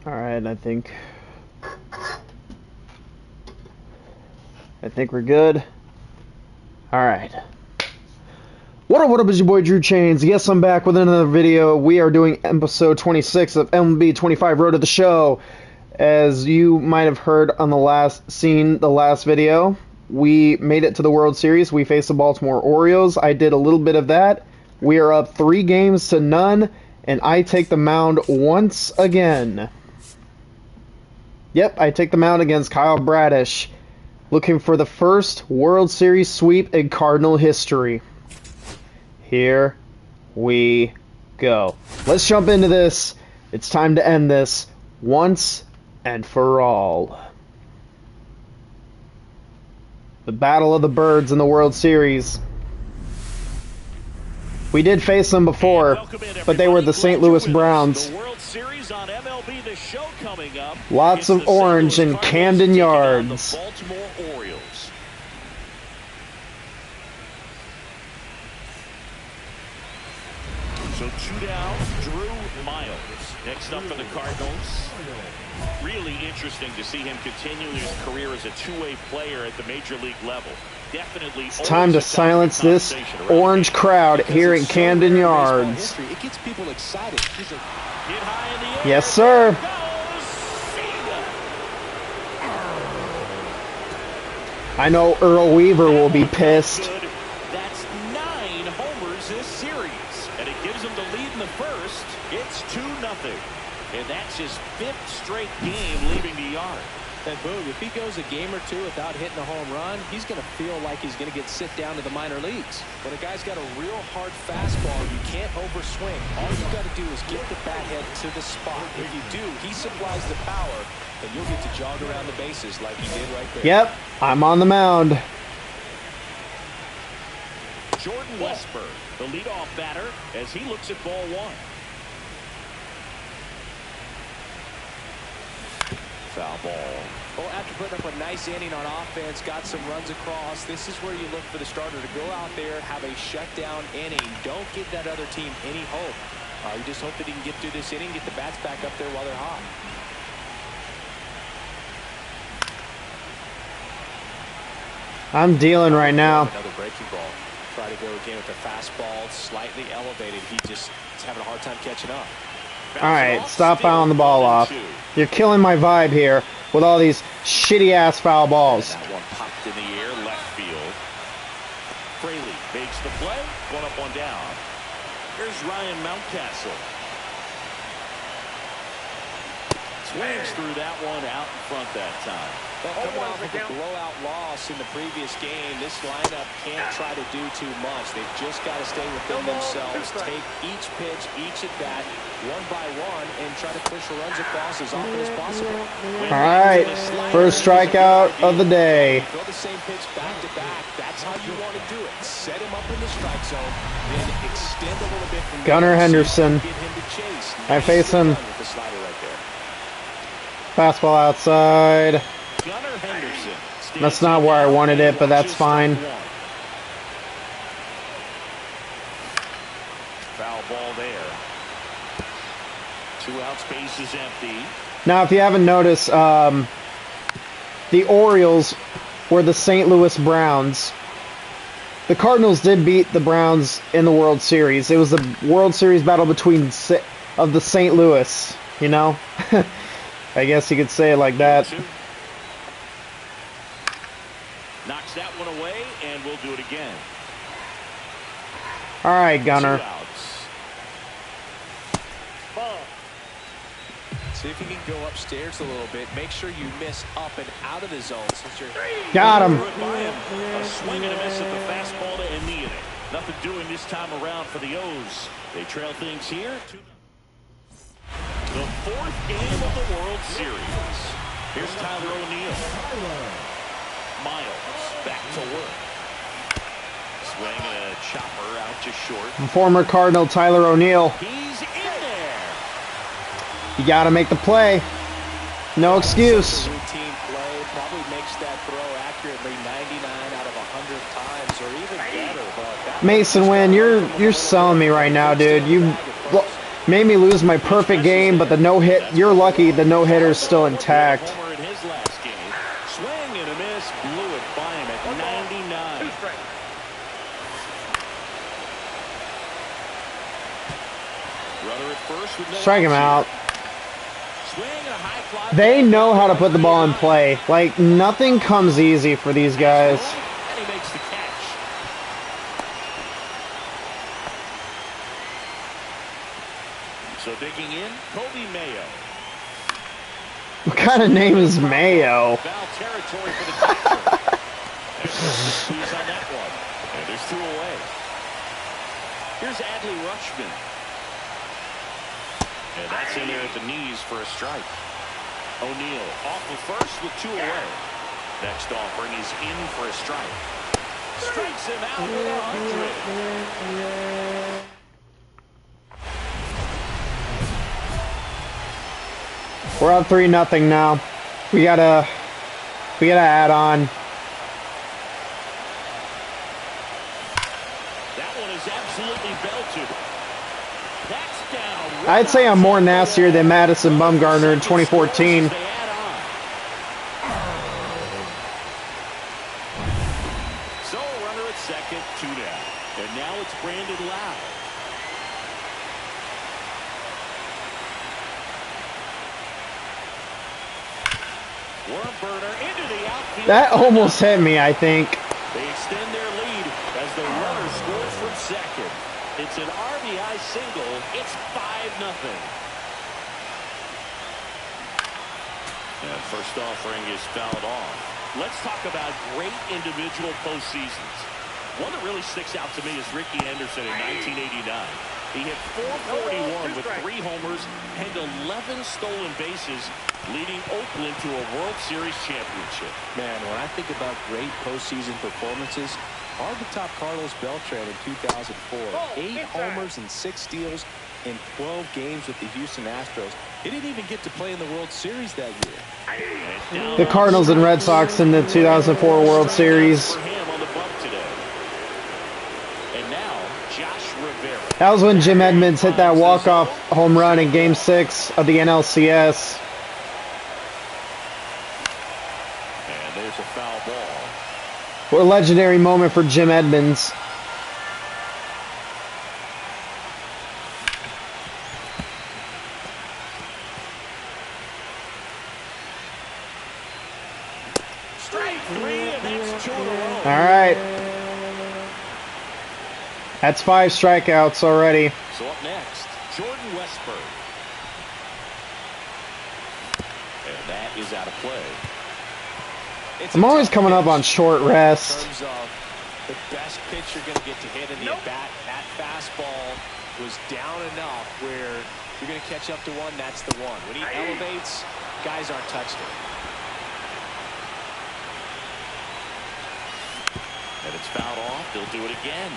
Alright, I think we're good. Alright. What up, it's your boy Drew Chains. Yes, I'm back with another video. We are doing episode 26 of MLB 25 Road to the Show. As you might have heard on the last video, we made it to the World Series. We faced the Baltimore Orioles. I did a little bit of that. We are up 3-0, and I take the mound once again. Yep, I take the mound against Kyle Bradish, looking for the first World Series sweep in Cardinal history. Here we go. Let's jump into this. It's time to end this once and for all. The Battle of the Birds in the World Series. We did face them before, but they were the St. Louis Browns. On MLB, the show coming up. Lots of orange in Camden Yards. Baltimore Orioles. So 2 down, Drew Miles. Next up for the Cardinals. Really interesting to see him continue his career as a two-way player at the major league level. Definitely. It's time to silence this orange crowd here in Camden Yards. It gets people excited. Yes, sir. I know Earl Weaver will be pissed. That's 9 homers this series, and it gives him the lead in the first. It's 2-0, and that's his 5th straight game leaving the yard. And boom, if he goes a game or two without hitting a home run, he's going to feel like he's going to get sit down to the minor leagues. When a guy's got a real hard fastball, you can't overswing. All you got to do is get the bat head to the spot. If you do, he supplies the power, and you'll get to jog around the bases like he did right there. Yep, I'm on the mound. Jordan Westburg, the leadoff batter, as he looks at ball one. Foul ball. Well, after putting up a nice inning on offense, got some runs across, this is where you look for the starter to go out there, have a shutdown inning. Don't give that other team any hope. You just hope that he can get through this inning, get the bats back up there while they're hot. I'm dealing right now. Another breaking ball. Try to go again with the fastball, slightly elevated. He just is having a hard time catching up. Alright, stop fouling the ball off. You're killing my vibe here with all these shitty-ass foul balls. That one popped in the air, left field. Fraley makes the play. 1 up, 1 down. Here's Ryan Mountcastle. Swings through that one out in front that time. Coming off of a blowout loss in the previous game, this lineup can't try to do too much. They've just got to stay within themselves, take each pitch, each at bat, one by one, and try to push the runs across as often as possible. All right, first strikeout of the day. Throw the same pitch back to back. That's how you want to do it. Set him up in the strike zone, then extend a little bit from Gunnar Henderson. get him to chase. I face him. With the slider right there. Fastball outside. Gunnar Henderson. That's not where I wanted it, but that's fine. Foul ball there. 2 outs, base is empty. Now, if you haven't noticed, the Orioles were the St. Louis Browns. The Cardinals did beat the Browns in the World Series. It was the World Series battle between of the St. Louis, you know? I guess you could say it like that. Knocks that one away, and we'll do it again. All right, Gunnar. 2 outs. See if you can go upstairs a little bit. Make sure you miss up and out of the zone. Since you're Got him. A swing and a miss at the fastball to end the inning. Nothing doing this time around for the O's. They trail things here. The 4th game of the World Series. Here's Tyler O'Neill. Miles back to work. Swing and a chopper out to short. Former Cardinal Tyler O'Neill. He's in there. You got to make the play. No excuse. Routine play probably makes that throw accurately 99 out of 100 times, or even better. But Mason Wynn, you're selling me right now, dude. Made me lose my perfect game, but the no-hit, you're lucky the no-hitter's still intact. Homer in his last game. Swing and a miss. Blew it by him at 99. Runner at first with no Strike him out. Swing and a high fly. They know how to put the ball in play. Like, nothing comes easy for these guys. And he makes the catch. So digging in, Kobe Mayo. What kind of name is Mayo? Foul territory for the catcher. There's a squeeze on that one. And there's 2 away. Here's Adley Rutschman. And that's in there at the knees for a strike. O'Neill off the first with 2 away. Next offering is in for a strike. Strikes him out with 100. We're up 3-0 now. We gotta add on. That one is absolutely belted. That's down. I'd say I'm more nastier than Madison Bumgarner in 2014. They add on. So runner at second, 2 down. And now it's Brandon Lowe. Worm burner into the outfield. That almost hit me, I think. They extend their lead as the runner scores from second. It's an RBI single. It's 5-0. And first offering is fouled off. Let's talk about great individual postseasons. One that really sticks out to me is Ricky Henderson in 1989. He hit .441 with 3 homers and 11 stolen bases, leading Oakland to a World Series championship. Man, when I think about great postseason performances, hard to top Carlos Beltran in 2004. 8 homers and 6 steals in 12 games with the Houston Astros. He didn't even get to play in the World Series that year. The Cardinals and Red Sox in the 2004 World Series. For him on the bump today. And now, Josh Rivera. That was when Jim Edmonds hit that walk-off home run in Game 6 of the NLCS. And there's a foul ball. What a legendary moment for Jim Edmonds. Strike 3, and that's 2 in a row. All right. That's 5 strikeouts already. So up next, Jordan Westburg. And that is out of play. I'm always coming up on short rest. In terms of the best pitch you're going to get to hit in the at-bat, that fastball was down enough where you're going to catch up to one, that's the one. When he elevates, guys aren't touching it. And it's fouled off. They'll do it again.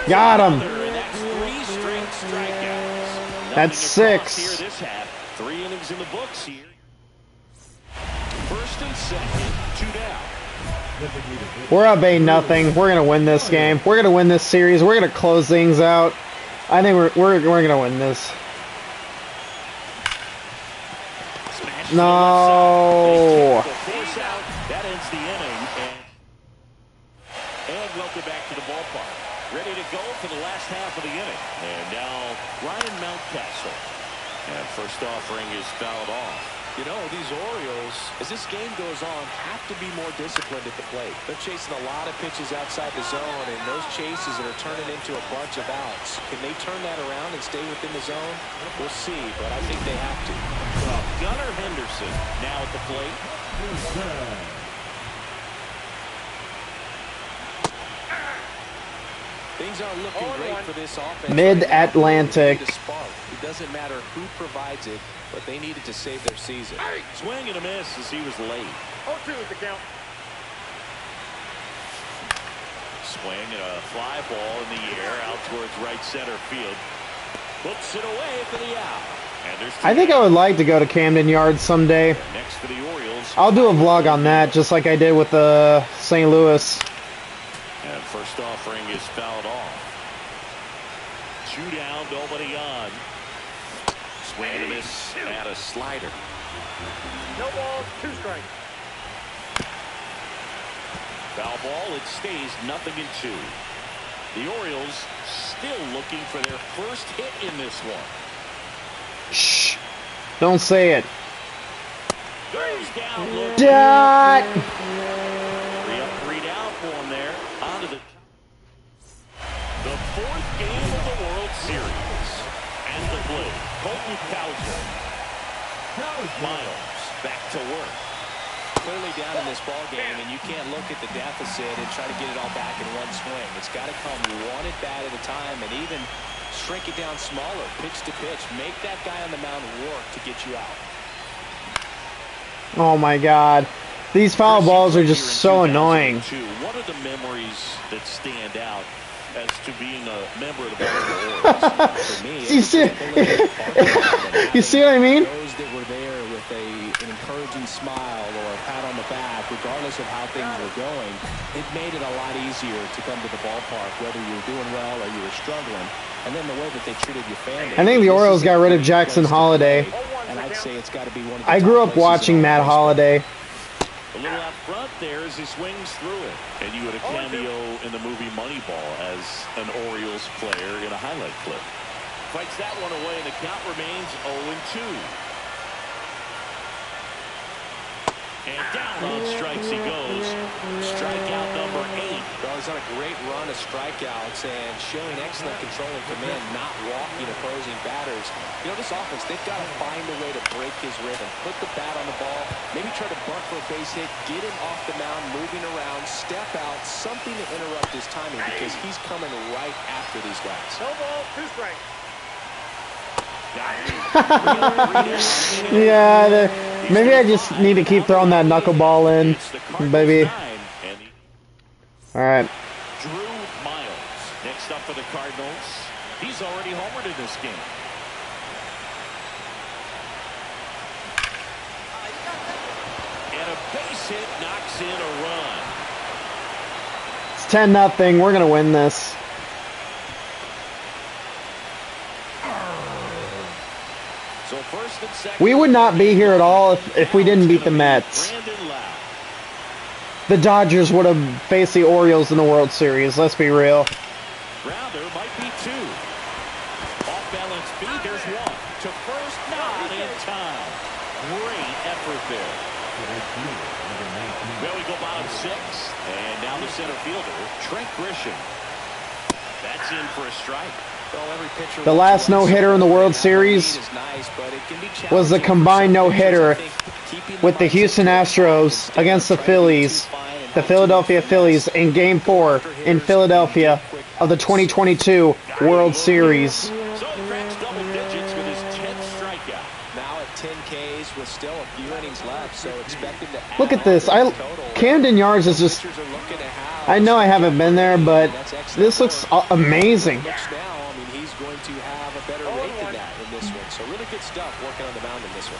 Got him. And that's 3 straight strikeouts. That's Nothing across 6. Here this half. 3 innings in the books here. First and second, 2 down. We're up 8-0. We're gonna win this game. We're gonna win this series. We're gonna close things out. I think we're gonna win this. Smash No. to the left side. They kick the force out. That ends the inning. And welcome back to the ballpark. Ready to go for the last half of the inning. And now Ryan Mountcastle. And first offering is fouled off. You know, these Orioles, as this game goes on, have to be more disciplined at the plate. They're chasing a lot of pitches outside the zone, and those chases are turning into a bunch of outs. Can they turn that around and stay within the zone? We'll see, but I think they have to. Gunnar Henderson now at the plate. Things aren't looking great for this offense. Mid-Atlantic. It doesn't matter who provides it, but they needed to save their season. Swing and a miss as he was late. 0-2 is the count. Swing and a fly ball in the air out towards right center field. Puts it away for the out. And there's I think I would like to go to Camden Yards someday. next for the Orioles. I'll do a vlog on that, just like I did with the St. Louis. And First offering is fouled off. 2 down, nobody on. Swing and a miss and a slider. No balls, 2 strikes. Foul ball, it stays 0-2. The Orioles still looking for their first hit in this one. Shh. Don't say it. Goes down, low. Dot. 3 up, 3 down for him there. On to the 4th game of the World Series. And the plate, Colton Cowser. Miles back to work. Clearly down in this ball game, and you can't look at the deficit and try to get it all back in one swing. It's got to come one at bat at a time, and even shrink it down smaller, pitch to pitch. Make that guy on the mound work to get you out. Oh my God. These foul balls are just so annoying. What are the memories that stand out as to being a member of the Baltimore Orioles? For me, You see what I mean? Those that were there with an encouraging smile or a pat on the back, regardless of how things were going, it made it a lot easier to come to the ballpark, whether you were doing well or you were struggling. And then the way that they treated your family. I think the Orioles got rid of Jackson Holiday. And I'd say it's got to be one of the I grew up watching Matt Holiday. A little out front there as he swings through it. And you had a cameo in the movie Moneyball as an Orioles player in a highlight clip. Fights that one away, and the count remains 0-2. And down on strikes he goes. Strikeout number 8. Well, he's on a great run of strikeouts and showing excellent control and command, not walking opposing batters. You know, this offense, they've got to find a way to break his rhythm. Put the bat on the ball, maybe try to bunt for a base hit, get him off the mound, moving around, step out, something to interrupt his timing because he's coming right after these guys. No ball, 2 strikes. Yeah, maybe I just need to keep throwing that knuckleball in, baby. All right. Drew Miles next up for the Cardinals. He's already homered in this game. And a base hit knocks in a run. It's 10-0. We're gonna win this. So first and second, We would not be here at all if we didn't beat the Mets. The Dodgers would have faced the Orioles in the World Series. Let's be real. Rounder might be 2. Off balance speed, there's 1. To first, not in time. Great effort there. Well, we go bottom 6. And now the center fielder, Trent Grisham. That's in for a strike. The last no-hitter in the World Series was the combined no-hitter with the Houston Astros against the Phillies, the Philadelphia Phillies, in Game 4 in Philadelphia of the 2022 World Series. So he cracks double digits with his 10th strikeout. Now at 10 Ks with still a few innings left, so expected to Look at this. Camden Yards is just... I know I haven't been there, but this looks amazing. Going to have a better rate than that in this one. So really good stuff working on the mound in this one.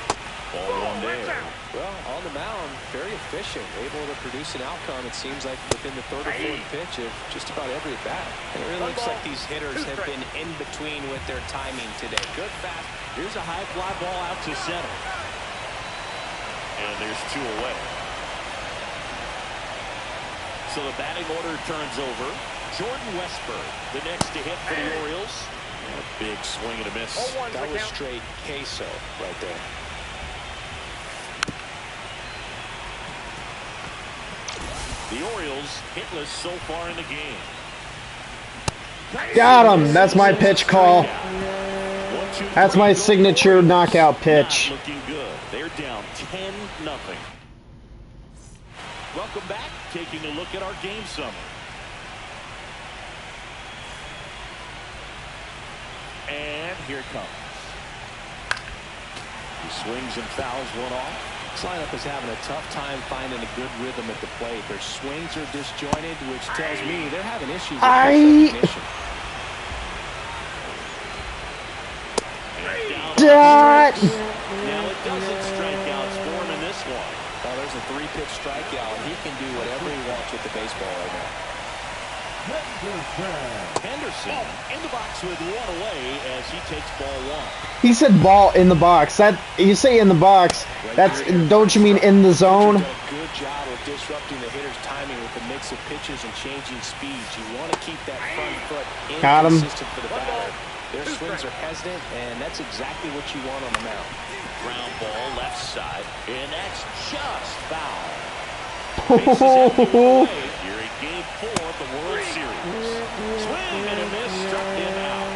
Ball 1 there. Well, on the mound, very efficient, able to produce an outcome, it seems like, within the 3rd or 4th pitch of just about every at bat. It really looks like these hitters have been in between with their timing today. Good fast. Here's a high fly ball out to center. And there's 2 away. So the batting order turns over. Jordan Westburg, the next to hit for the Orioles. And a big swing and a miss. That was straight queso right there. The Orioles hitless so far in the game. Got him. That's my pitch call. That's my signature knockout pitch. Not looking good. They're down 10-0. Welcome back. Taking a look at our game summary. And here it comes. He swings and fouls one off. This lineup is having a tough time finding a good rhythm at the plate. Their swings are disjointed, which tells me they're having issues with recognition. Dot. Now it doesn't strike outs for him in this one. Well, there's a 3-pitch strikeout. He can do whatever he wants with the baseball right now. Henderson in the box with one away as he takes ball one. He said ball in the box. That you say in the box. That's don't you mean in the zone? Done a good job of disrupting the hitter's timing with the mix of pitches and changing speeds. You want to keep that front foot Got him. inconsistent for the batter. Their swings are hesitant, and that's exactly what you want on the mound. Ground ball left side, and that's just foul. Bases empty away. Here in Game 4 of the World Series. Swing and a miss, struck him out.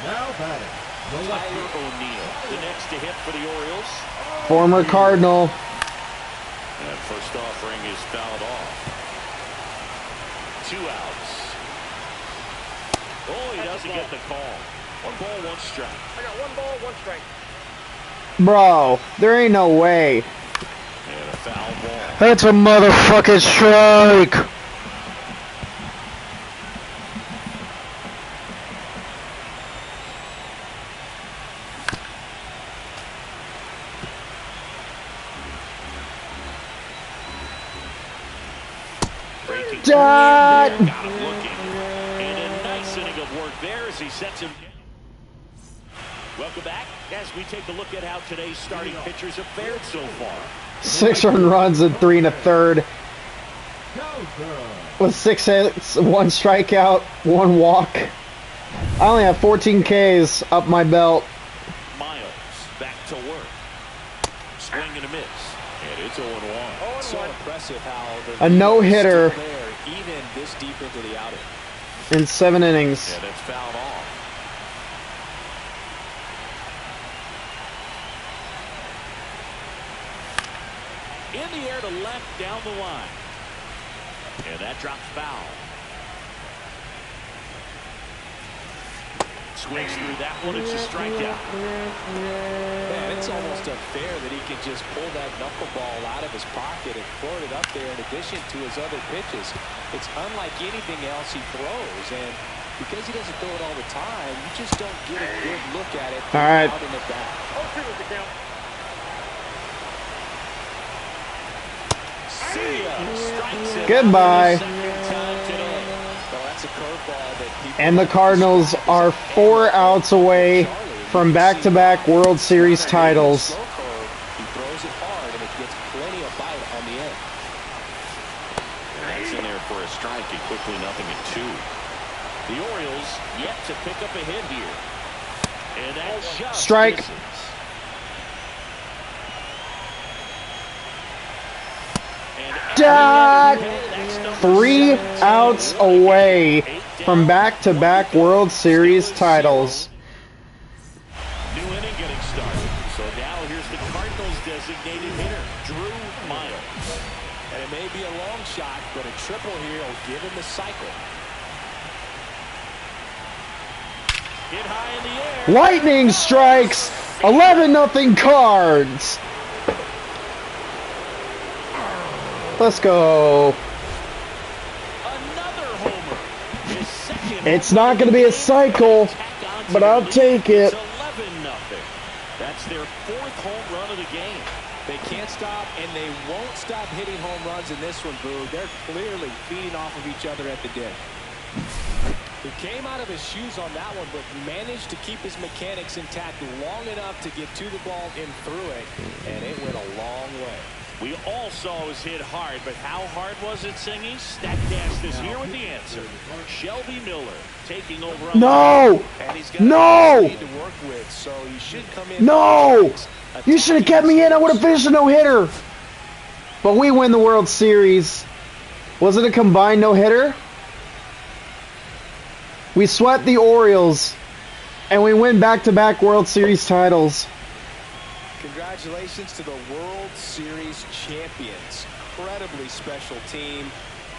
Now batting. Tyler O'Neill, the next to hit for the Orioles. Former Cardinal. That first offering is fouled off. 2 outs. Oh, he doesn't get the call. 1 ball, 1 strike. I got 1 ball, 1 strike. Bro, there ain't no way. And a foul ball. That's a motherfucking strike. Got him looking. And a nice inning of work there as he sets him down. Welcome back as we take a look at how today's starting pitchers have fared so far. 6 earned runs and 3 1/3. With 6 hits, 1 strikeout, 1 walk. I only have 14 Ks up my belt. Miles back to work. Swing and a miss. And it's 0-1. So impressive how the A no-hitter there, even this deep into the outing. in 7 innings. Yeah, that's fouled off. In the air to left down the line. And that drops foul. Swings through that one. It's a strikeout. Man, it's almost unfair that he can just pull that knuckleball out of his pocket and float it up there in addition to his other pitches. It's unlike anything else he throws, and because he doesn't throw it all the time, you just don't get a good look at it All right. out in the back. 0-2 is the count. See ya. Strikes him Goodbye. out for the second time today. Well, that's a curveball that people And the Cardinals are 4 outs away from back-to-back World Series titles. Slow curve, he throws it hard, and it gets plenty of bite on the end. That's in there for a strike and quickly 0-2. The Orioles yet to pick up a hit here. And that just Strike. misses. Dot. 3 outs away from back-to-back World Series titles. New inning getting started. So now here's the Cardinals designated hitter, Drew Miles. And it may be a long shot, but a triple here will give him the cycle. Hit high in the air. Lightning strikes. 11-0 Cards. Let's go. Another homer. His second It's not going to be a cycle, but I'll take it. It's 11-0. That's their 4th home run of the game. They can't stop, and they won't stop hitting home runs in this one, Boo. They're clearly feeding off of each other at the deck. He came out of his shoes on that one, but managed to keep his mechanics intact long enough to get to the ball and through it, and it went a long way. We all saw it was hit hard, but how hard was it, Singy? Statcast is here with the answer. Shelby Miller taking over. On No! And he's got No! a speed to work with, so he should come in. No! You should have kept me in. I would have finished a no-hitter. But we win the World Series. Was it a combined no-hitter? We swept the Orioles, and we win back-to-back World Series titles. Congratulations to the World Series champions. Incredibly special team.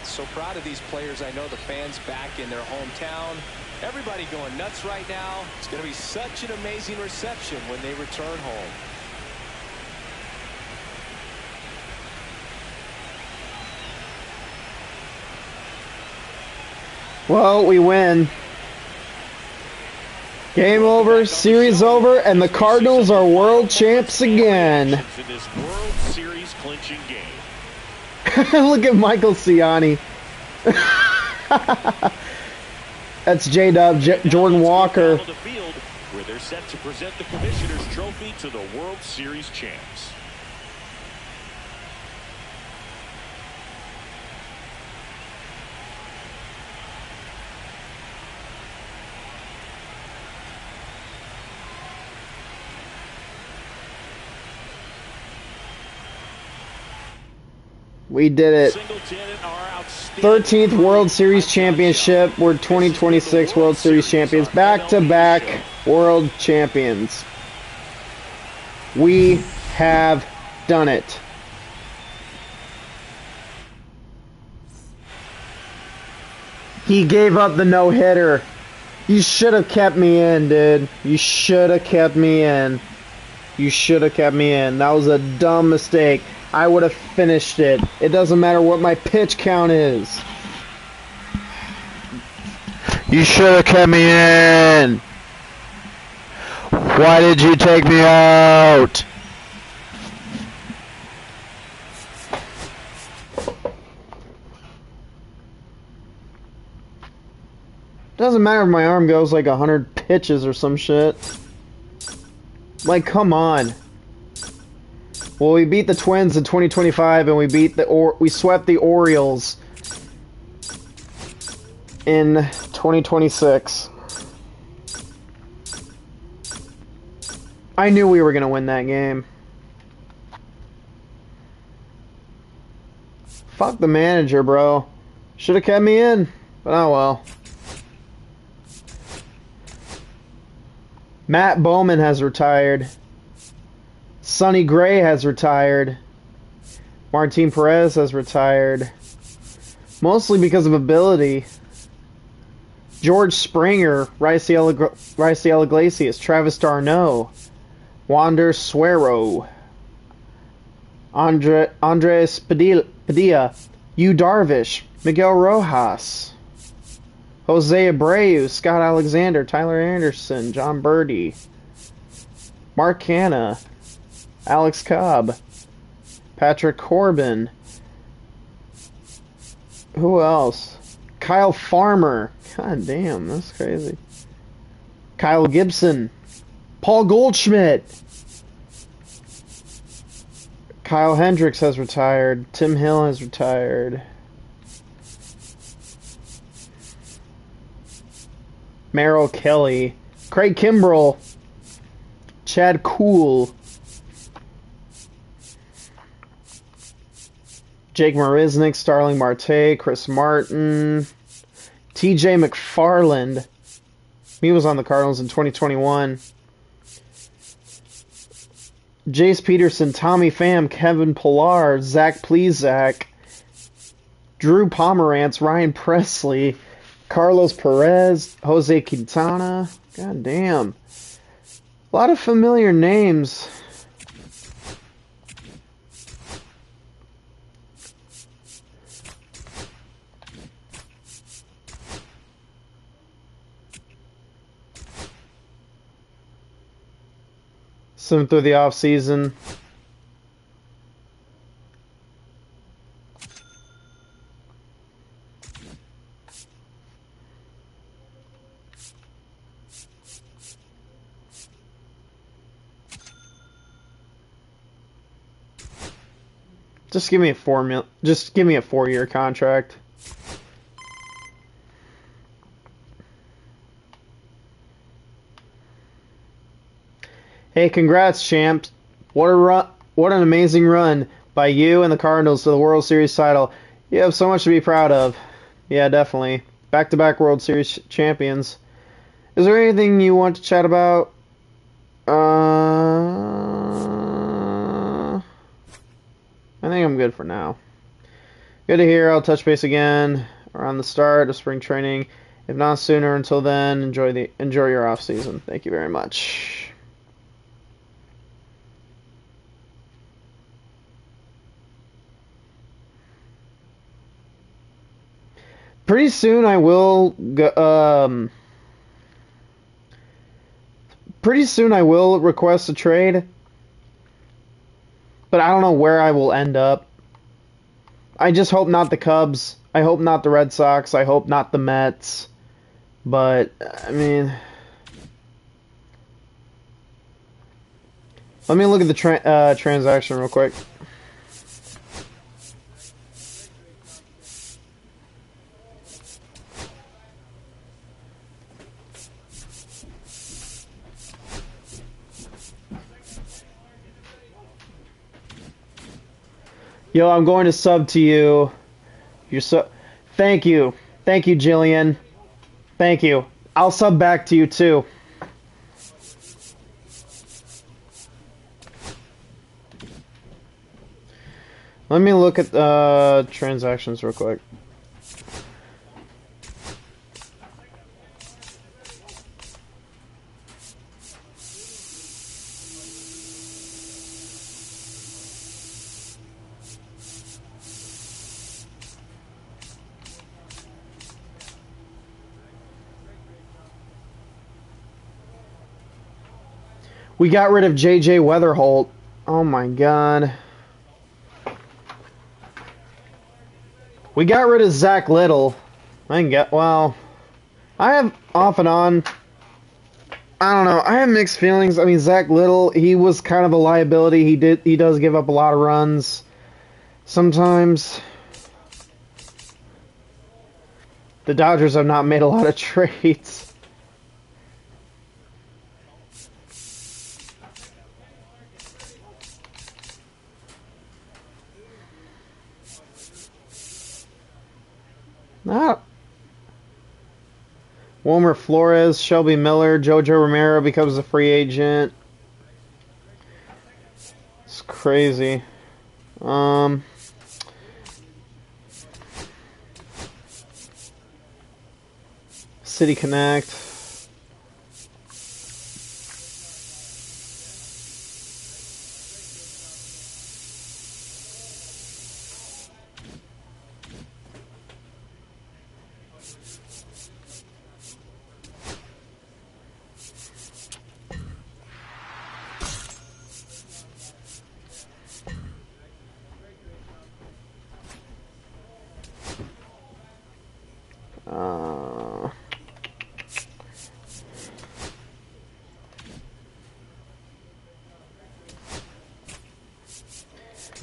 So proud of these players. I know the fans back in their hometown. Everybody going nuts right now. It's going to be such an amazing reception when they return home. Well, we win. Game over, series over, and the Cardinals are world champs again. In this World Series clinching game. Look at Michael Ciani. That's J-Dub, Jordan Walker. The field, where they're set to present the Commissioner's Trophy to the World Series champs. We did it. 13th World Series Championship. We're 2026 World Series champions. Back-to-back World Champions. We have done it. He gave up the no-hitter. You should have kept me in, dude. You should have kept me in. You should have kept me in. That was a dumb mistake. I would have finished it. It doesn't matter what my pitch count is. You should have kept me in. Why did you take me out? Doesn't matter if my arm goes like 100 pitches or some shit. Like, come on. Well, we beat the Twins in 2025, and we swept the Orioles in 2026. I knew we were gonna win that game. Fuck the manager, bro. Should have kept me in, but oh well. Matt Bowman has retired. Sonny Gray has retired. Martin Perez has retired. Mostly because of ability. George Springer, Raisel Iglesias, Travis d'Arnaud, Wander Suero, Andres Padilla, Yu Darvish, Miguel Rojas, Jose Abreu, Scott Alexander, Tyler Anderson, John Birdie, Mark Hanna, Alex Cobb, Patrick Corbin. Who else? Kyle Farmer. God damn, that's crazy. Kyle Gibson. Paul Goldschmidt. Kyle Hendricks has retired. Tim Hill has retired. Merrill Kelly. Craig Kimbrell. Chad Kuhl. Jake Marisnick, Starling Marte, Chris Martin, TJ McFarland. He was on the Cardinals in 2021. Jace Peterson, Tommy Pham, Kevin Pillar, Zach Plesac, Drew Pomerantz, Ryan Presley, Carlos Perez, Jose Quintana. God damn. A lot of familiar names. Some through the off season. Just give me a 4-year contract. Hey, congrats, champs. What an amazing run by you and the Cardinals to the World Series title. You have so much to be proud of. Yeah, definitely. Back-to-back World Series champions. Is there anything you want to chat about? I think I'm good for now. Good to hear. I'll touch base again around the start of spring training. If not sooner, until then, enjoy your off season. Thank you very much. Pretty soon I will request a trade, but I don't know where I will end up. I just hope not the Cubs. I hope not the Red Sox. I hope not the Mets. But, I mean... Let me look at the transaction real quick. Yo, I'm going to sub to you. Thank you. Thank you, Jillian. Thank you. I'll sub back to you, too. Let me look at transactions real quick. We got rid of J.J. Weatherholt. Oh my god. We got rid of Zach Little. I have off and on. I don't know. I have mixed feelings. I mean, Zach Little, he was kind of a liability. He does give up a lot of runs sometimes. The Dodgers have not made a lot of trades. Wilmer Flores, Shelby Miller, Jojo Romero becomes a free agent. It's crazy. City Connect.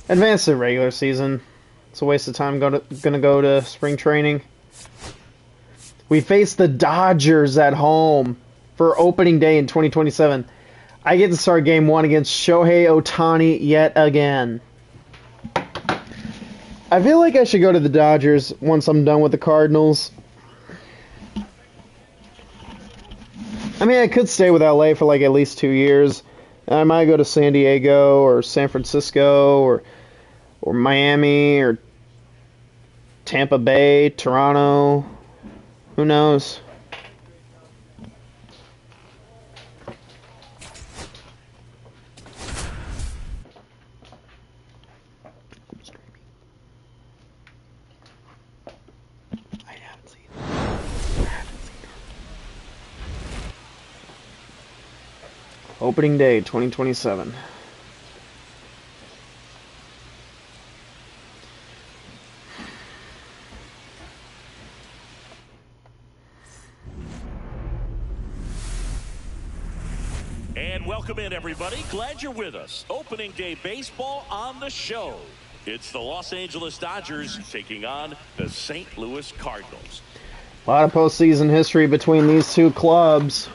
Advance the regular season. It's a waste of time gonna go to spring training. We face the Dodgers at home for opening day in 2027. I get to start game 1 against Shohei Ohtani yet again. I feel like I should go to the Dodgers once I'm done with the Cardinals. I mean, I could stay with LA for like at least 2 years. I might go to San Diego or San Francisco or Miami or Tampa Bay, Toronto. Who knows? I haven't seen it. Opening day 2027. And welcome in, everybody. Glad you're with us. Opening day baseball on the show. It's the Los Angeles Dodgers taking on the St. Louis Cardinals. A lot of postseason history between these two clubs.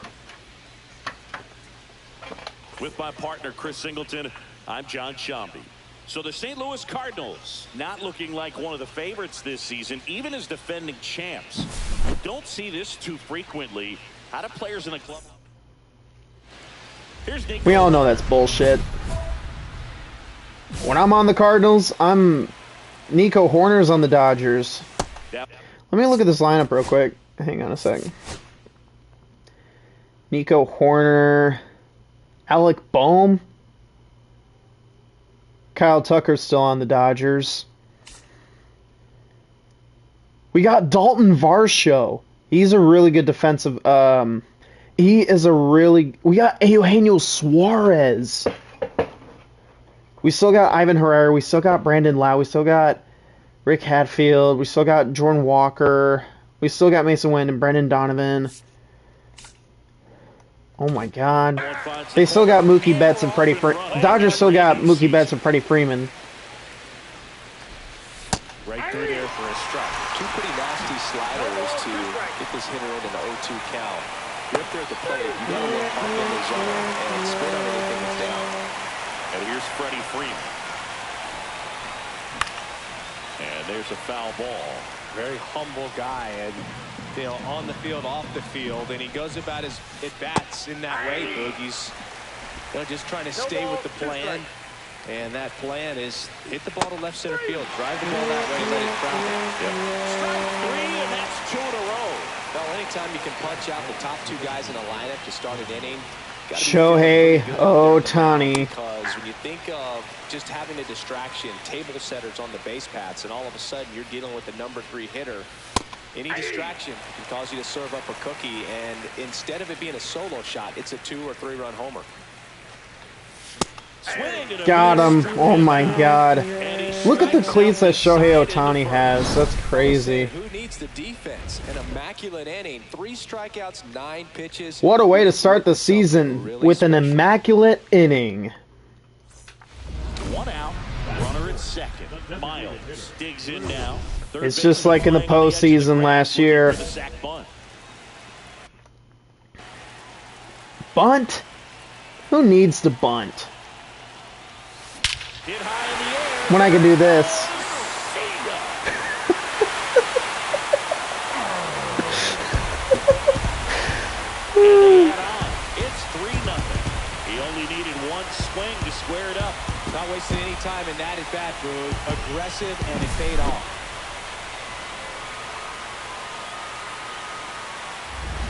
With my partner, Chris Singleton, I'm John Shambi. So the St. Louis Cardinals not looking like one of the favorites this season, even as defending champs. Don't see this too frequently. How do players in the club... We all know that's bullshit. When I'm on the Cardinals, I'm Nico Horner's on the Dodgers. Yep. Let me look at this lineup real quick. Hang on a second. Nico Horner, Alec Boehm, Kyle Tucker's still on the Dodgers. We got Dalton Varsho. He's a really good defensive. We got Eugenio Suarez. We still got Ivan Herrera. We still got Brandon Lau. We still got Rick Hadfield. We still got Jordan Walker. We still got Mason Wynn and Brendan Donovan. Oh my God. They still got Mookie Betts and Freddie Freeman. Dodgers still got Mookie Betts and Freddie Freeman. Right through there for a strike. Two pretty nasty sliders to get this hitter in an 0-2 count. You're up there at the plate. You got to look up in the zone and spin on anything that's down. And here's Freddie Freeman. And there's a foul ball. Very humble guy, and you know, on the field, off the field, and he goes about his at-bats in that way, Boog. He's just trying to stay with the plan, and that plan is hit the ball to left center field, drive the ball that way, let it travel. Strike three, and that's 2 in a row. Well, anytime you can punch out the top two guys in a lineup to start an inning, Shohei Ohtani. because when you think of just having a distraction, table setters on the base paths, and all of a sudden you're dealing with the number 3 hitter, any distraction can cause you to serve up a cookie, and instead of it being a solo shot, it's a 2 or 3 run homer. Got him. Oh my God. Look at the cleats that Shohei Ohtani has. That's crazy. Who needs the defense? An immaculate inning. 3 strikeouts, 9 pitches. What a way to start the season with an immaculate inning. 1 out. Runner at second. Miles digs in now. It's just like in the postseason last year. Bunt? Who needs to bunt? When I can do this. It's 3-0. He only needed 1 swing to square it up. Not wasting any time in that at bat, Boog. Aggressive, and it paid off.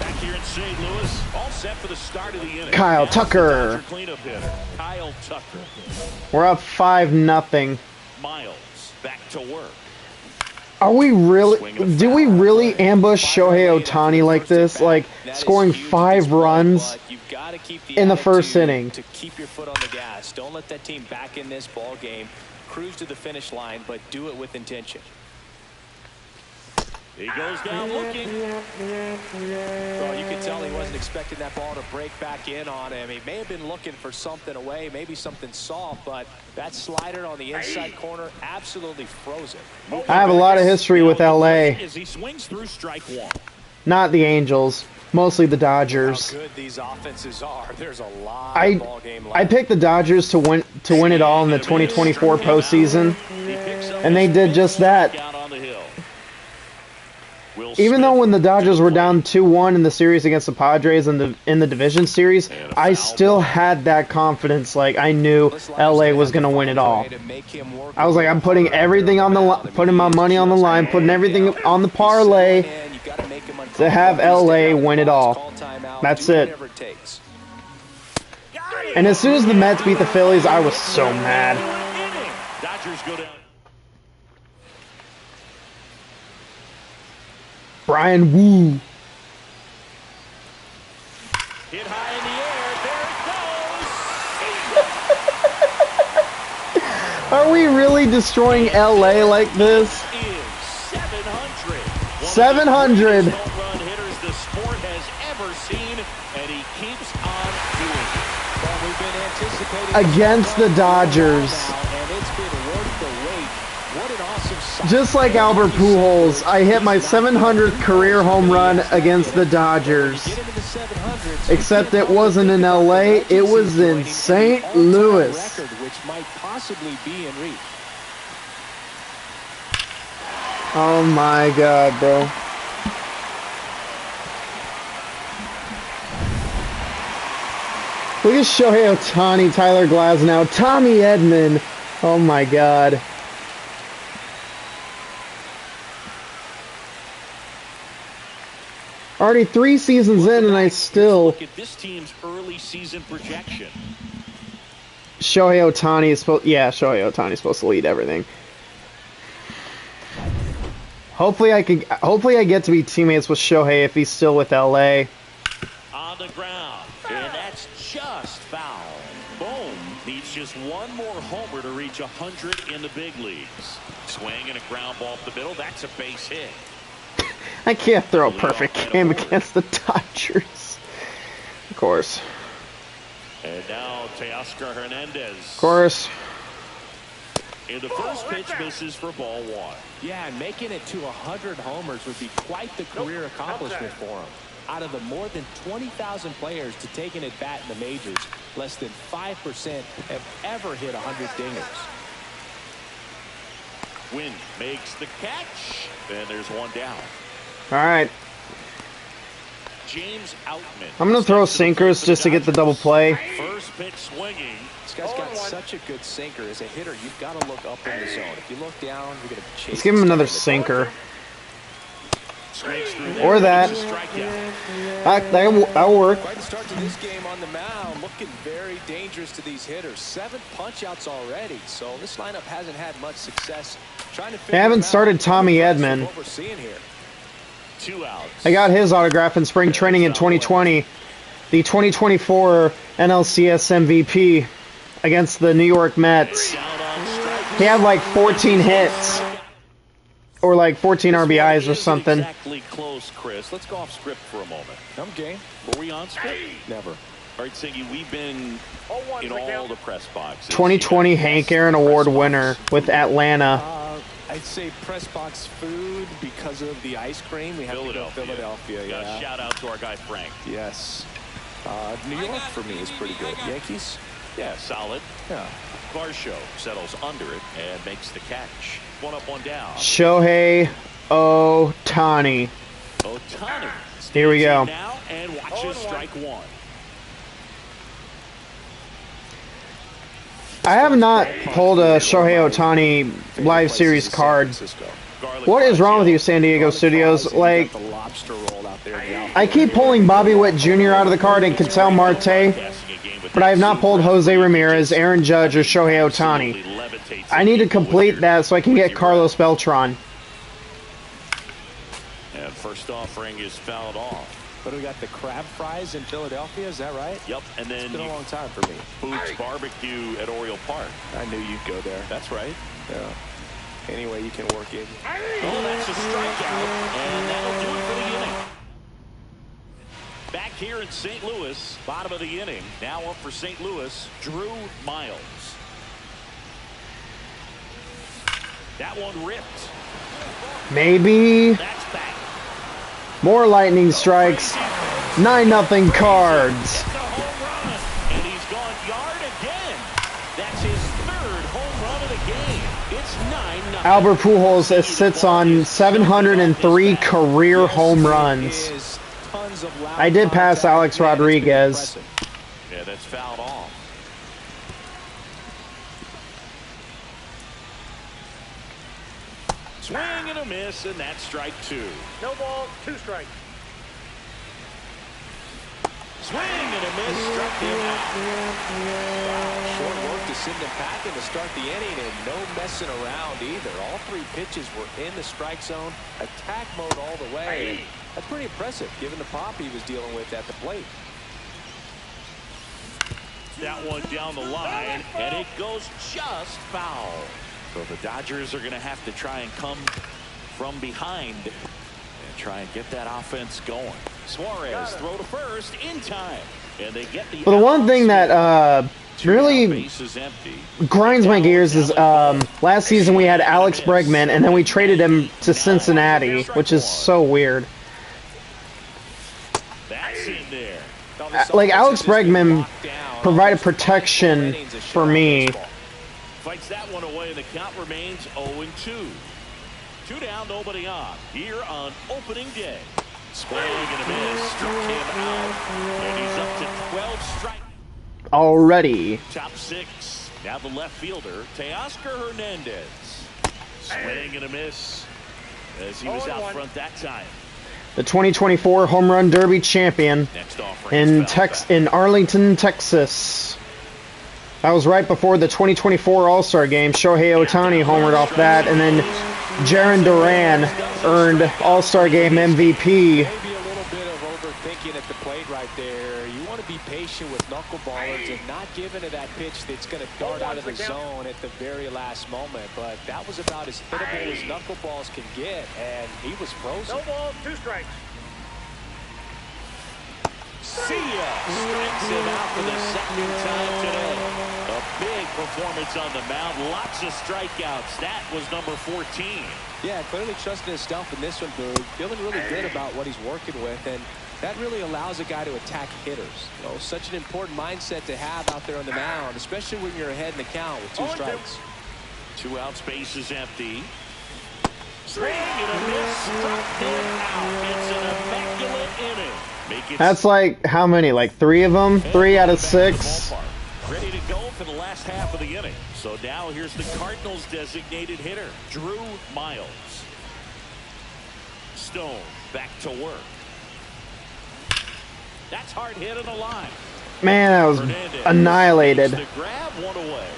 Back here in St. Louis, all set for the start of the inning. Kyle Tucker. Cleanup hitter, Kyle Tucker. We're up 5-0. Miles back to work. Are we really? Do we really ambush Shohei Ohtani like this? Like scoring 5 runs in the first inning? To keep your foot on the gas. Don't let that team back in this ball game. Cruise to the finish line, but do it with intention. He goes down looking. Well, you can tell he wasn't expecting that ball to break back in on him. He may have been looking for something away, maybe something soft, but that slider on the inside corner absolutely froze it. I have a lot of history with LA. As he swings through strike 1. Not the Angels. Mostly the Dodgers. How good these offenses are. There's a lot of ball game left. I picked the Dodgers to win it all in the 2024 postseason, and they did just that. Even though when the Dodgers were down 2-1 in the series against the Padres in the division series, I still had that confidence. Like I knew LA was going to win it all. I was like, I'm putting everything on the putting my money on the line, putting everything on the parlay to have LA win it all. That's it. And as soon as the Mets beat the Phillies, I was so mad. Dodgers go down. Brian Wu. Hit high in the air. There it goes. Are we really destroying LA like this? 700. Home run hitters the sport has ever seen, and he keeps on doing it. Well, we've been anticipating Against the Dodgers. and it's been worth the wait. What an awesome sight. Just like Albert Pujols, I hit my 700th career home run against the Dodgers. Get into the 700s. Except it wasn't in LA, it was in St. Louis. Record, which might possibly be in reach. Oh my God, bro. Look at Shohei Ohtani, Tyler Glasnow, Tommy Edman. Oh my God. Already 3 seasons in, and I still. Look at this team's early season projection. Shohei Ohtani is supposed. Yeah, Shohei Ohtani is supposed to lead everything. Hopefully I get to be teammates with Shohei if he's still with LA. On the ground, and that's just foul. Bohm needs just one more homer to reach 100 in the big leagues. Swing and a ground ball up the middle. That's a base hit. I can't throw a perfect game against the Dodgers. Of course. And now Teoscar Hernandez. Of course. And the first pitch misses for ball one. Yeah, and making it to 100 homers would be quite the career accomplishment for him. Out of the more than 20,000 players to take an at-bat in the majors, less than 5% have ever hit 100 dingers. Wynn makes the catch. And there's one down. All right. James Outman. I'm going to throw sinkers just to get the double play. First pitch swinging. This guy's got such a good sinker. As a hitter, you've got to look up in the zone. If you look down, you're going to chase. Let's give him another sinker. Swings through there. Or that. That'll work. Quite the start to this game on the mound. Looking very dangerous to these hitters. 7 punch-outs already. So this lineup hasn't had much success trying to They haven't started Tommy Edman. What we're seeing here. 2 outs. I got his autograph in spring training in 2020. The 2024 NLCS MVP against the New York Mets. He had like 14 hits. Or like 14 RBIs or something. Exactly close, Chris. Let's go off script for a moment. I'm game. Were we on script? Never. All right, Siggy, we've been in all the press boxes. 2020 Hank Aaron Award winner with Atlanta. I'd say press box food because of the ice cream. We have to go Philadelphia. Yeah. Shout out to our guy Frank. Yes. New York for me is pretty good. Yankees? Yeah, solid. Yeah. Varsho settles under it and makes the catch. 1 up, 1 down. Shohei Ohtani. Ohtani. Here we go. Now and watches strike 1. I have not pulled a Shohei Ohtani live series card. What is wrong with you, San Diego Studios? Like, I keep pulling Bobby Witt Jr. out of the card and Ketel Marte, but I have not pulled Jose Ramirez, Aaron Judge, or Shohei Ohtani. I need to complete that so I can get Carlos Beltran. And first offering is fouled off. But we got the crab fries in Philadelphia, is that right? Yep, and then it's been a long time for me. Boots Barbecue at Oriole Park. I knew you'd go there. That's right. Yeah. Anyway, you can work in. Oh, that's a strikeout, and that'll do it for the inning. Back here in St. Louis, bottom of the inning. Now up for St. Louis, Drew Miles. That one ripped. Maybe. That's back. More lightning strikes. 9-0 Cards. And he's gone yard again. That's his 3rd home run of the game. It's 9-0. Albert Pujols sits on 703 career home runs. I did pass Alex Rodriguez. Yeah, that's fouled off. Swing and a miss, and that's strike 2. No ball, 2 strikes. Swing and a miss, struck him out. Short work to send him packing to start the inning, and no messing around either. All 3 pitches were in the strike zone, attack mode all the way. That's pretty impressive, given the pop he was dealing with at the plate. That one down the line, and it goes just foul. So the Dodgers are going to have to try and come from behind and try and get that offense going. Suarez throw to first in time, and they get the. But the one thing that really grinds my gears is last season we had Alex Bregman, and then we traded him to Cincinnati, which is so weird. That's in there. Like, Alex Bregman provided protection for me. Fights that one away, and the count remains 0-2. 2 down, nobody on. Here on opening day. Swing and a miss. Struck him out. And he's up to 12 strikes. Already. Top 6. Now the left fielder, Teoscar Hernandez. Swing and a miss as he was out front that time. The 2024 Home Run Derby champion in Arlington, Texas. That was right before the 2024 All-Star Game. Shohei Ohtani homered off that, and then Jarren Duran earned All-Star Game MVP. Maybe a little bit of overthinking at the plate right there. You want to be patient with knuckleballers and not give into that pitch that's going to dart out of the zone at the very last moment. But that was about as hittable as knuckleballs can get, and he was frozen. No ball, 2 strikes. See ya! Strikes him out for the second time today. A big performance on the mound. Lots of strikeouts. That was number 14. Yeah, clearly trusting his stuff in this one, Boog. Feeling really good about what he's working with, and that really allows a guy to attack hitters. You know, such an important mindset to have out there on the mound, especially when you're ahead in the count with 2 strikes. 2 outs, base is empty. Swing and a miss. Struck him out. It's an immaculate inning. That's like how many? Like 3 of them? 3 out of 6. Ready to go for the last half of the inning. So now here's the Cardinals' designated hitter, Drew Miles. Stone back to work. That's hard hit on the line. Man, that was annihilated. To grab one away.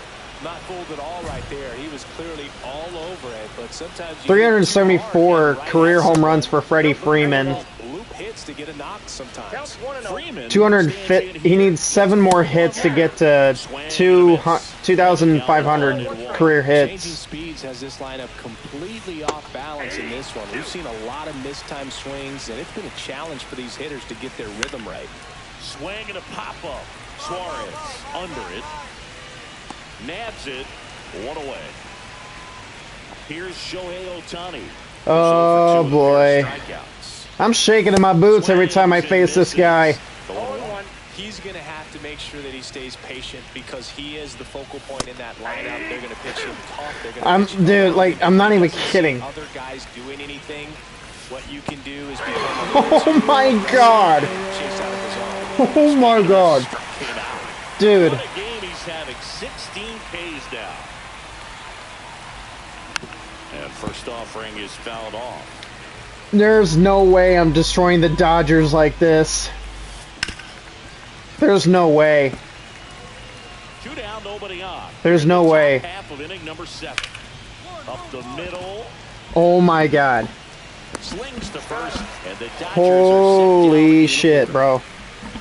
Not fooled at all right there. He was clearly all over it, but sometimes 374 career home runs for Freddie Freeman. Loop hits to get a knock sometimes. Freeman 250. He needs 7 more hits to get to 2,500 career Changing hits. speeds has this lineup completely off balance in this one. We've seen a lot of mistimed swings, and it's been a challenge for these hitters to get their rhythm right. Swing and a pop-up. Suarez under it. Nabs it. 1 away. Here's Shohei Ohtani. Oh boy. I'm shaking in my boots every time I face this guy. He's going to have to make sure that he stays patient because he is the focal point in that lineup. They're going to pitch him tough. They're going to Dude, like, I'm not even kidding. Other guys doing anything, what you can do is become Oh my god. Oh my god. Dude. What a game he's having. 16 Ks now. And first offering is fouled off. There's no way I'm destroying the Dodgers like this. There's no way. 2 down, nobody on. There's no way. Half of inning number 7. Up the middle. Oh my god. Slings to first, and the Dodgers Holy are set down. shit, bro.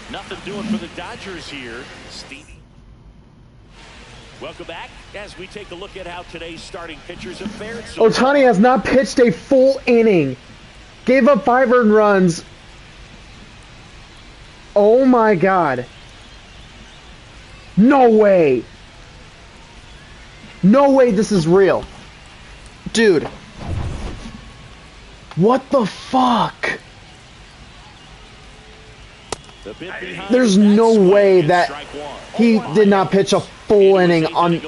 Nothing doing for the Dodgers here. Stevie. Welcome back as we take a look at how today's starting pitchers have fared. So Ohtani has not pitched a full inning. Gave up 5 earned runs. Oh my god. No way. No way this is real. Dude. What the fuck? the bit behind There's that no swing way is that strike 1. he did not pitch a full inning on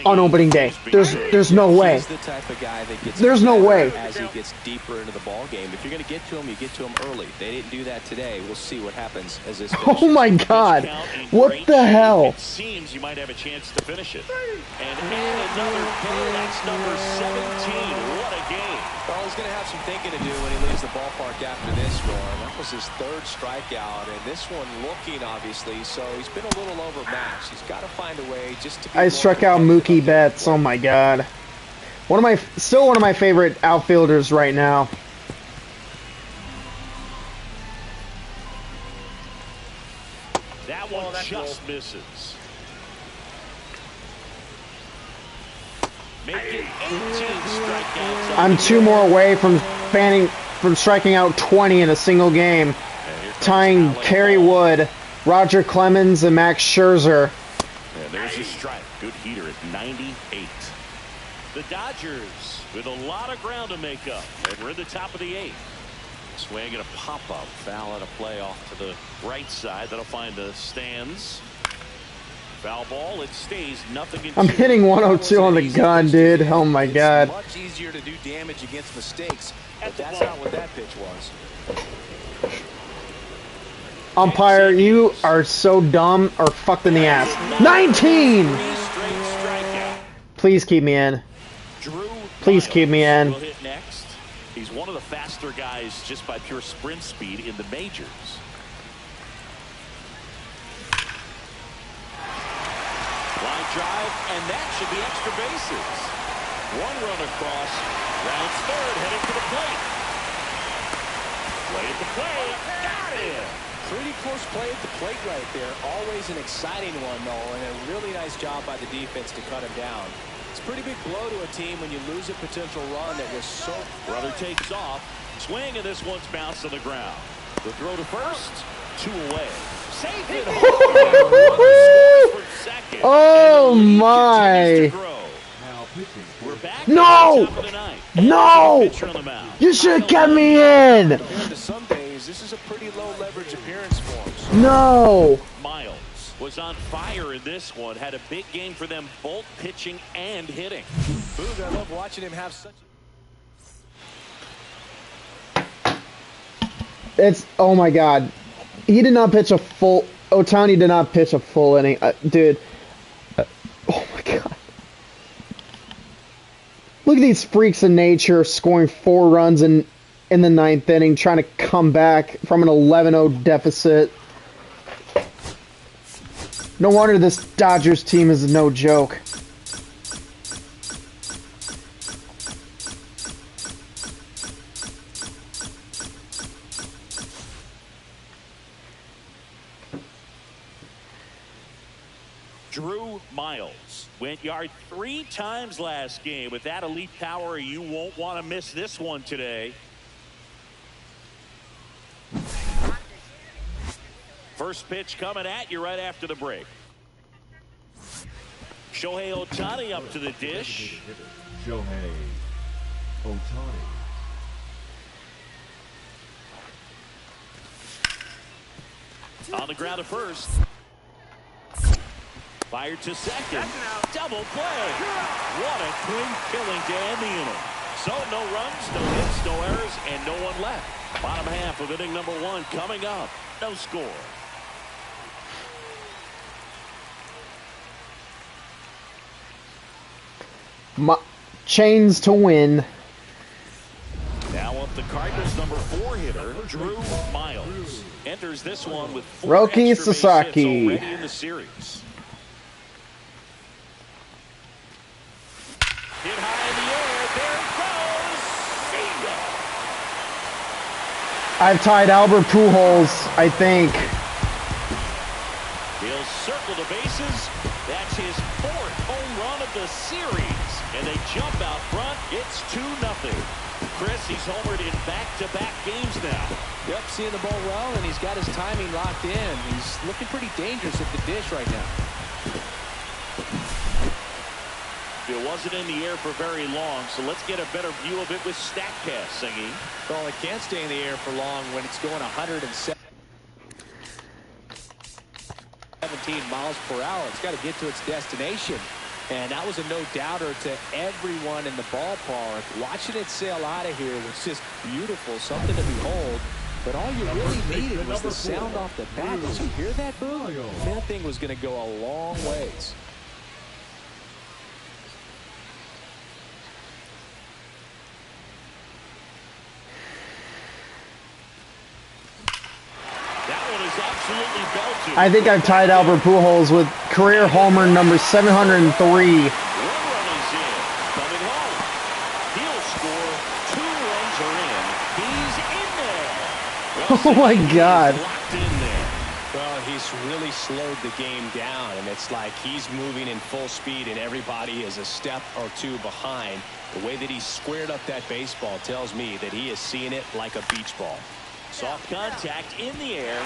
opening day. There's no way. He's the type of guy that gets There's no way. as he gets deeper into the ball game. If you're going to get to him, you get to him early. They didn't do that today. We'll see what happens as this Oh my god. What the hell? It seems you might have a chance to finish it. And add another K. That's number 17. What a game. Well, he's going to have some thinking to do when he leaves the ballpark after this one. That was his 3rd strikeout, and this one looking, obviously, so he's been a little overmatched. He's got to find a way just to be I more struck out competitive. Mookie Betts. Oh my god. Still one of my favorite outfielders right now. That one just misses. Making 18 strikeouts. I'm 2 more away from striking out 20 in a single game, tying Kerry Wood, Roger Clemens, and Max Scherzer. And there's a strike. Good heater at 98. The Dodgers with a lot of ground to make up. And we're in the top of the 8th. Swing and a pop-up. Foul out of play off to the right side. That'll find the stands. Foul ball. It stays nothing in I'm 2. hitting 102 on the gun, dude. Oh my god. It's much easier to do damage against mistakes, but that's not what that pitch was. Umpire, you are so dumb or fucked in the ass. 19! 3 straight strikeout. Please keep me in. Drew Please keep me Miles in. will hit next. He's one of the faster guys just by pure sprint speed in the majors. Line drive, and that should be extra bases. 1 run across, rounds 3rd, heading to the plate. Play at the plate, got it! Pretty close play at the plate right there. Always an exciting one, though, and a really nice job by the defense to cut him down. It's a pretty big blow to a team when you lose a potential run that was so... Brother takes off. Swing, and this one's bounced to the ground. The throw to first. 2 away. Safe it. Oh, my. We're back. No! No! You should have kept me in. Compared to some days, this is a pretty low leverage appearance for him. No. Miles was on fire in this one. Had a big game for them, both pitching and hitting. Boog, I love watching him have such... It's, oh my God. He did not pitch a full, Ohtani did not pitch a full inning. Dude. Oh my God. Look at these freaks of nature scoring 4 runs in the 9th inning, trying to come back from an 11-0 deficit. No wonder this Dodgers team is no joke. Drew Miles went yard 3 times last game. With that elite power, you won't want to miss this one today. First pitch coming at you right after the break. Shohei Ohtani up to the dish. Shohei Ohtani. On the ground at first. Fired to second. Double play. What a clean killing to end the inning. So no runs, no hits, no errors, and no one left. Bottom half of inning number 1 coming up. No score. Chains to win. Now up the Cardinals' number 4 hitter, Drew Miles. Enters this one with 4 Roki extra base Sasaki. hits already in the series. Hit high in the air. There it goes. See ya. I've tied Albert Pujols, I think. He'll circle the bases. That's his 4th home run of the series. And they jump out front. It's 2-0. Chris, he's homered in back-to-back games now. Yep, seeing the ball well, and he's got his timing locked in. He's looking pretty dangerous at the dish right now. It wasn't in the air for very long, so let's get a better view of it with StatCast singing. Well, it can't stay in the air for long when it's going 117 miles per hour. It's got to get to its destination. And that was a no-doubter to everyone in the ballpark. Watching it sail out of here was just beautiful, something to behold. But all you really needed was the sound off the bat. Did you hear that, Boo? That thing was going to go a long ways. Absolutely belted. I think I've tied Albert Pujols with career homer number 703. 1 run is in. Coming home. He'll score. 2 runs are in. He's in there. Well, Oh my God. locked in there. Well, he's really slowed the game down, and it's like he's moving in full speed, and everybody is a step or 2 behind. The way that he squared up that baseball tells me that he is seeing it like a beach ball. Soft contact in the air.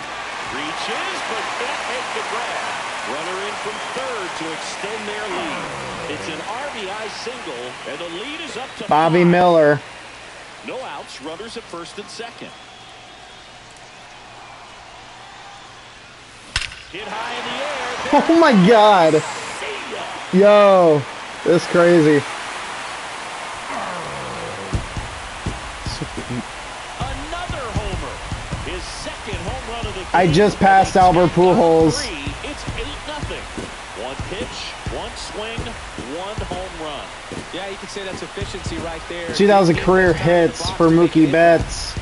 Reaches, but can't make the grab. Runner in from 3rd to extend their lead. It's an RBI single, and the lead is up to Bobby 5. Miller. No outs, runners at 1st and 2nd. Hit high in the air. Oh my God. See ya. Yo, this crazy. Another homer. His 2nd home run of the game. I just passed Albert Pujols. It's 8-0. 1 pitch, 1 swing, 1 home run. Yeah, you can say that's efficiency right there. 2,000 career hits for Mookie Betts.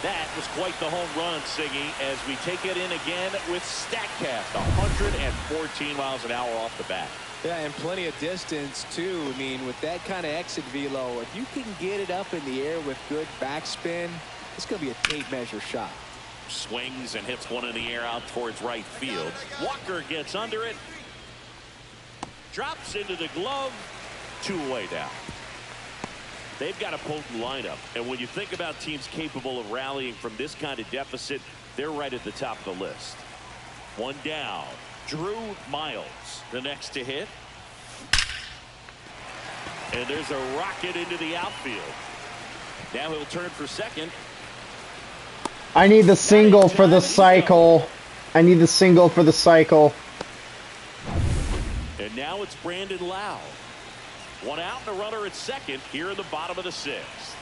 That was quite the home run, Siggy, as we take it in again with StatCast. 114 miles an hour off the bat. Yeah, and plenty of distance, too. I mean, with that kind of exit velo, if you can get it up in the air with good backspin, it's going to be a tape measure shot. Swings and hits one in the air out towards right field. Walker gets under it. Drops into the glove. 2 away now. They've got a potent lineup. And when you think about teams capable of rallying from this kind of deficit, they're right at the top of the list. 1 down. Drew Miles, the next to hit. And there's a rocket into the outfield. Now he'll turn for second. I need the single for the cycle. I need the single for the cycle. And now it's Brandon Lau. 1 out and a runner at second here in the bottom of the 6th.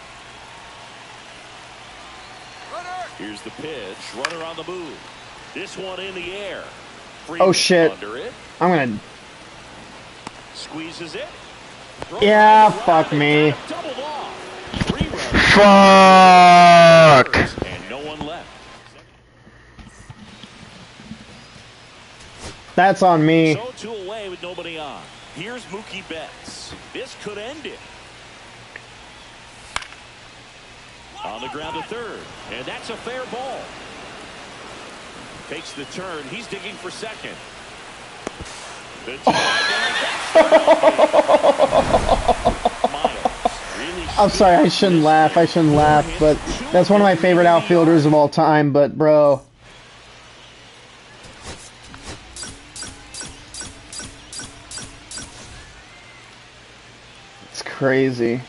Here's the pitch. Runner on the move. This one in the air. Oh shit. Under it. I'm gonna. Squeezes it. Yeah, fuck me. Doubled off. Fuck. And no one left. That's on me. So 2 away with nobody on. Here's Mookie Betts. This could end it. On the ground to third. And that's a fair ball. Takes the turn. He's digging for second. The I'm sorry, I shouldn't laugh. I shouldn't laugh, but that's one of my favorite outfielders of all time. But, bro. It's crazy.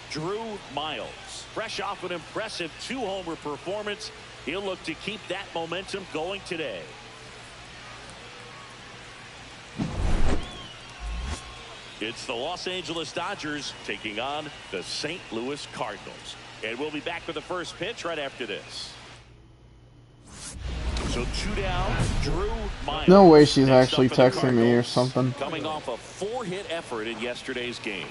Drew Miles, fresh off an impressive 2-homer performance. He'll look to keep that momentum going today. It's the Los Angeles Dodgers taking on the St. Louis Cardinals. And we'll be back with the first pitch right after this. So 2 down, Drew Miles. No way she's actually texting me or something. Coming off a 4-hit effort in yesterday's game.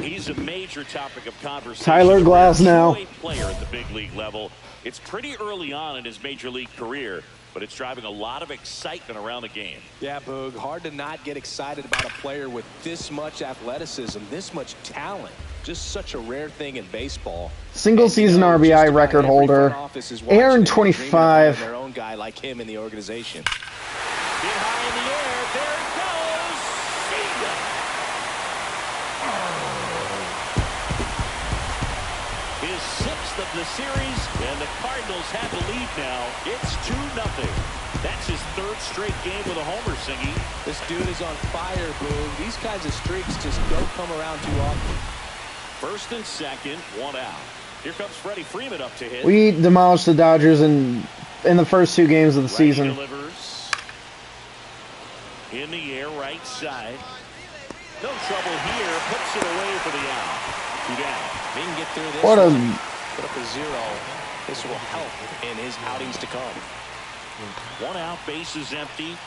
He's a major topic of conversation. Tyler Glasnow. Player at the big league level. It's pretty early on in his major league career, but it's driving a lot of excitement around the game. Yeah, Boog, hard to not get excited about a player with this much athleticism, this much talent. Just such a rare thing in baseball. Single season RBI record holder. Aaron 25. Their own guy like him in the organization. Hit high in the air. There it goes. His 6th of the series, and the Cardinals have the lead now. It's 2-0. That's his 3rd straight game with a homer, Singy. This dude is on fire, Boog. These kinds of streaks just don't come around too often. 1st and 2nd, 1 out. Here comes Freddie Freeman up to hit. We demolished the Dodgers in the first 2 games of the season. Delivers. In the air, right side. No trouble here. Puts it away for the out. 2 down. If he can get through this, What a... put up a 0. This will help in his outings to come. 1 out, bases empty.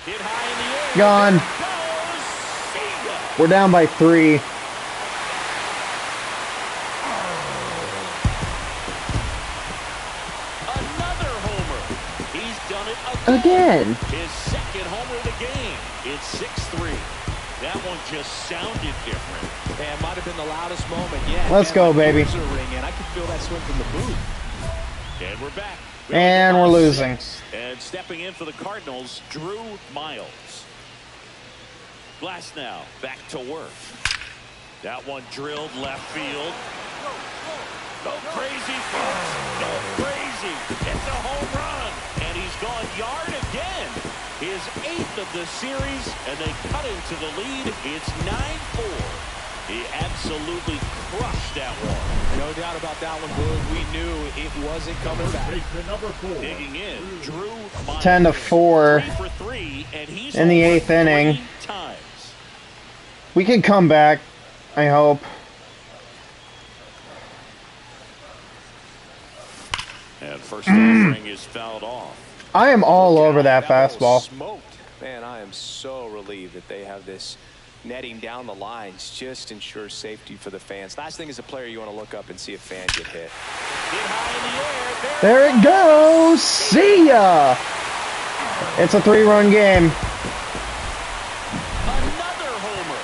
Hit high in the air. Gone. We're down by 3. Another homer. He's done it Again. His 2nd homer of the game. It's 6-3. That one just sounded different. Man, might have been the loudest moment yet. Let's go, baby. Ring, and I can feel that swing from the booth. And we're back. And we're losing. And stepping in for the Cardinals, Drew Miles. Glasnow back to work. That one drilled left field. Go crazy, folks. Go crazy. It's a home run. And he's gone yard again. His 8th of the series, and they cut into the lead. It's 9-4. He absolutely crushed that one. No doubt about that one, Boog. We knew it wasn't coming back. Number 4. Digging in, Drew Miles. 10-4 3 for 3, and he's in the over 8th inning. 3 times. We can come back, I hope. And first offering is fouled off. I am all over that fastball. Smoked. Man, I am so relieved that they have this netting down the lines just ensures safety for the fans. Last thing as a player, you want to look up and see a fan get hit. Hit high in the air. There it goes. See ya. It's a 3-run game. Another homer.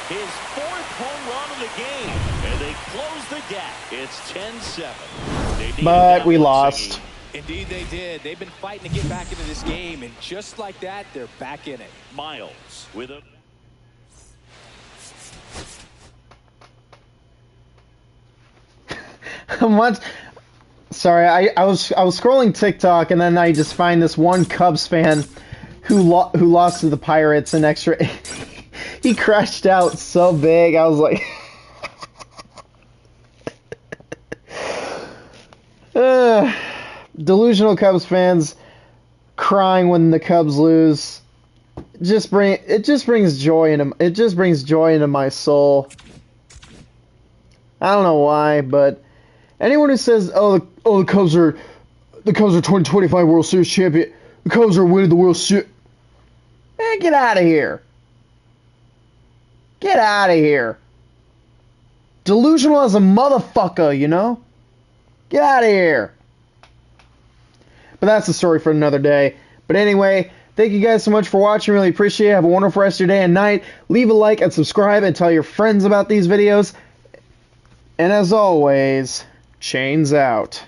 His 4th home run of the game. And they close the gap. It's 10-7. But we lost. Indeed they did. They've been fighting to get back into this game, and just like that, they're back in it. Miles with a... Sorry, I was scrolling TikTok, and then I just find this one Cubs fan who lost to the Pirates in extra. He crashed out so big. I was like, delusional Cubs fans crying when the Cubs lose. It just brings joy into my soul. I don't know why, but anyone who says, the Cubs are 2025 World Series champion, the Cubs are winning the World Series, man, get out of here. Get out of here. Delusional as a motherfucker, you know? Get out of here. But that's the story for another day. But anyway, thank you guys so much for watching. Really appreciate it. Have a wonderful rest of your day and night. Leave a like and subscribe and tell your friends about these videos. And as always, chains out.